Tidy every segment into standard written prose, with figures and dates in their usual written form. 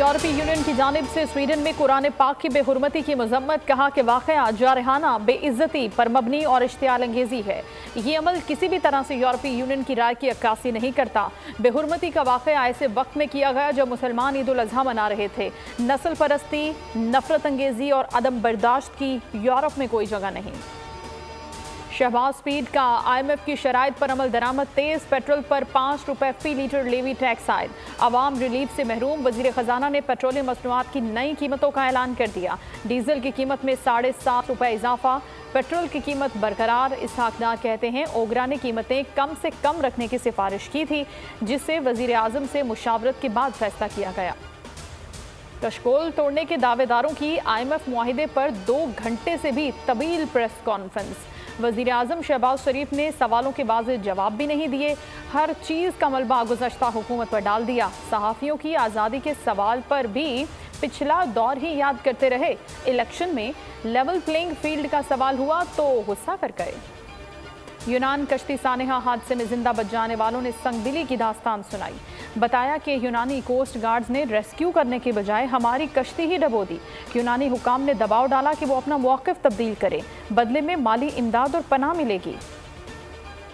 यूरोपीय यूनियन की जानिब से स्वीडन में कुरान पाक की बेहुरमती की मजम्मत, कहा कि वाक़या जारहाना, बेइज्जती पर मबनी और इश्तियाल अंगेजी है। ये अमल किसी भी तरह से यूरोपीय यूनियन की राय की अक्कासी नहीं करता। बेहुरमती का वाक़या ऐसे वक्त में किया गया जब मुसलमान ईद उल अज़हा मना रहे थे। नस्ल परस्ती, नफरत अंगेजी और अदम बर्दाश्त की यूरोप में कोई जगह नहीं। शहबाज स्पीड का IMF की शराइत पर अमल दरामद तेज, पेट्रोल पर 5 रुपए फी लीटर लेवी टैक्स आयद, अवाम रिलीफ से महरूम। वजीर खजाना ने पेट्रोलियम मसनूआत की नई कीमतों का ऐलान कर दिया। डीजल की कीमत में 7.5 रुपए इजाफा, पेट्रोल की कीमत बरकरार। इसहाक डार कहते हैं ओगरा ने कीमतें कम से कम रखने की सिफारिश की थी, जिससे वजीर आजम से मुशावरत के बाद फैसला किया गया। कशकोल तोड़ने के दावेदारों की IMF मुआहिदे पर 2 घंटे से भी तवील प्रेस कॉन्फ्रेंस। वजीर आजम शहबाज शरीफ ने सवालों के वाज़े जवाब भी नहीं दिए। हर चीज़ का मलबा गुज़श्ता हुकूमत पर डाल दिया। सहाफ़ियों की आज़ादी के सवाल पर भी पिछला दौर ही याद करते रहे। इलेक्शन में लेवल प्लेइंग फील्ड का सवाल हुआ तो गुस्सा कर गए। यूनान कश्ती सानेहा हादसे में जिंदा बच जाने वालों ने संगदिली की दास्तान सुनाई। बताया कि यूनानी कोस्ट गार्ड्स ने रेस्क्यू करने के बजाय हमारी कश्ती ही डबो दी। यूनानी हुकाम ने दबाव डाला कि वो अपना मौक़िफ़ तब्दील करे, बदले में माली इमदाद और पनाह मिलेगी।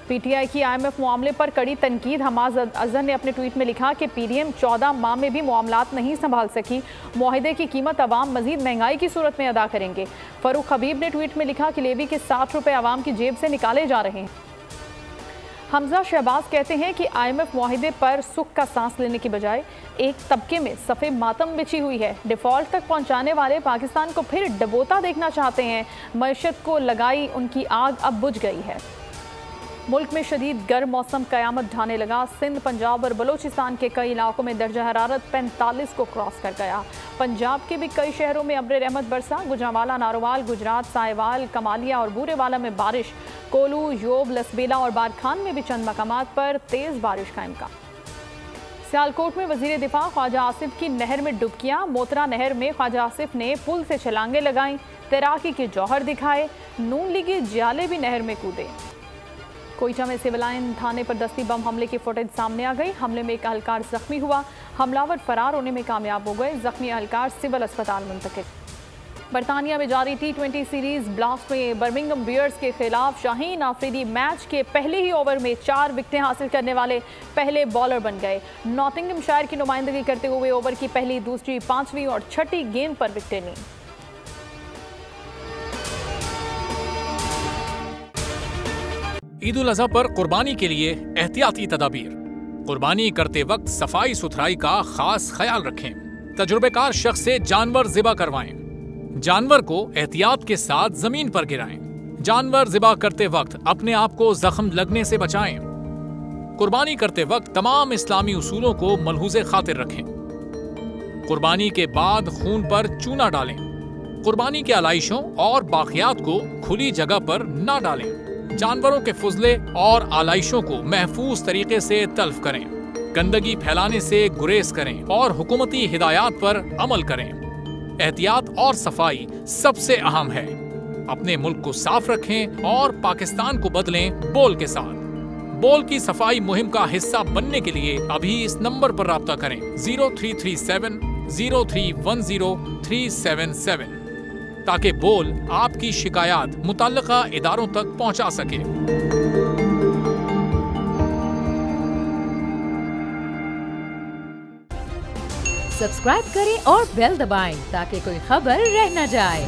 PTI की IMF मामले पर कड़ी तनकीद। हमाज अजहर ने अपने ट्वीट में लिखा कि PDM 14 माह में भी मामलात नहीं संभाल सकी। मुआहिदे की कीमत अवाम मजीद महंगाई की सूरत में अदा करेंगे। फरूख हबीब ने ट्वीट में लिखा कि लेवी के 60 रुपए अवाम की जेब से निकाले जा रहे हैं। हमजा शहबाज कहते हैं कि IMF मुआहिदे पर सुख का सांस लेने की बजाय एक तबके में सफ़े मातम बिछी हुई है। डिफ़ॉल्ट तक पहुंचाने वाले पाकिस्तान को फिर डबोता देखना चाहते हैं। मईशत को लगाई उनकी आग अब बुझ गई है। मुल्क में शदीद गर्म मौसम कयामत ढाने लगा। सिंध, पंजाब और बलोचिस्तान के कई इलाकों में दर्जा हरारत 45 को क्रॉस कर गया। पंजाब के भी कई शहरों में अब्र रहमत बरसा। गुजरांवाला, नारोवाल, गुजरात, साहिवाल, कमालिया और बूरेवाला में बारिश। कोलू, योब, लसबेला और बारखान में भी चंद मकामात पर तेज़ बारिश का इम्कान। सियालकोट में वजीर दिफा ख्वाजा आसिफ की नहर में डुबकियां। मोतरा नहर में ख्वाजा आसिफ ने पुल से छलांगे लगाई, तैराकी के जौहर दिखाए। नून लीगी जाले भी नहर में कूदे। कोयटा में सिविल लाइन थाने पर दस्ती बम हमले की फुटेज सामने आ गई। हमले में एक अहलकार जख्मी हुआ। हमलावर फरार होने में कामयाब हो गए। जख्मी अहलकार सिविल अस्पताल मुंतकिल। बरतानिया में जारी T20 सीरीज ब्लास्ट में बर्मिंघम बियर्स के खिलाफ शाहीन आफरीदी मैच के पहले ही ओवर में 4 विकेटें हासिल करने वाले पहले बॉलर बन गए। नॉटिंघमशायर की नुमाइंदगी करते हुए ओवर की पहली, दूसरी, 5वीं और 6ठी गेंद पर विकेटें लीं। ईद उल अज़हा पर कुर्बानी के लिए एहतियाती तदाबीर। कुर्बानी करते वक्त सफाई सुथराई का खास ख्याल रखें। तजुर्बेकार शख्स से जानवर ज़िबा करवाएं। जानवर को एहतियात के साथ जमीन पर गिराएं। जानवर ज़िबा करते वक्त अपने आप को जख्म लगने से बचाएं। कुर्बानी करते वक्त तमाम इस्लामी उसूलों को मलहूज़े खातिर रखें। कुर्बानी के बाद खून पर चूना डालें। कुर्बानी के आलाइशों और बाकियात को खुली जगह पर न डालें। जानवरों के फुजले और आलाइशों को महफूज तरीके से तल्फ करें। गंदगी फैलाने से गुरेज करें और हुकूमती हिदायत पर अमल करें। एहतियात और सफाई सबसे अहम है। अपने मुल्क को साफ रखें और पाकिस्तान को बदलें बोल के साथ। बोल की सफाई मुहिम का हिस्सा बनने के लिए अभी इस नंबर पर राब्ता करें 0337 0310 377 ताकि बोल आपकी शिकायत मुतल्लिका इदारों तक पहुंचा सके। सब्सक्राइब करें और बेल दबाएं ताकि कोई खबर रह न जाए।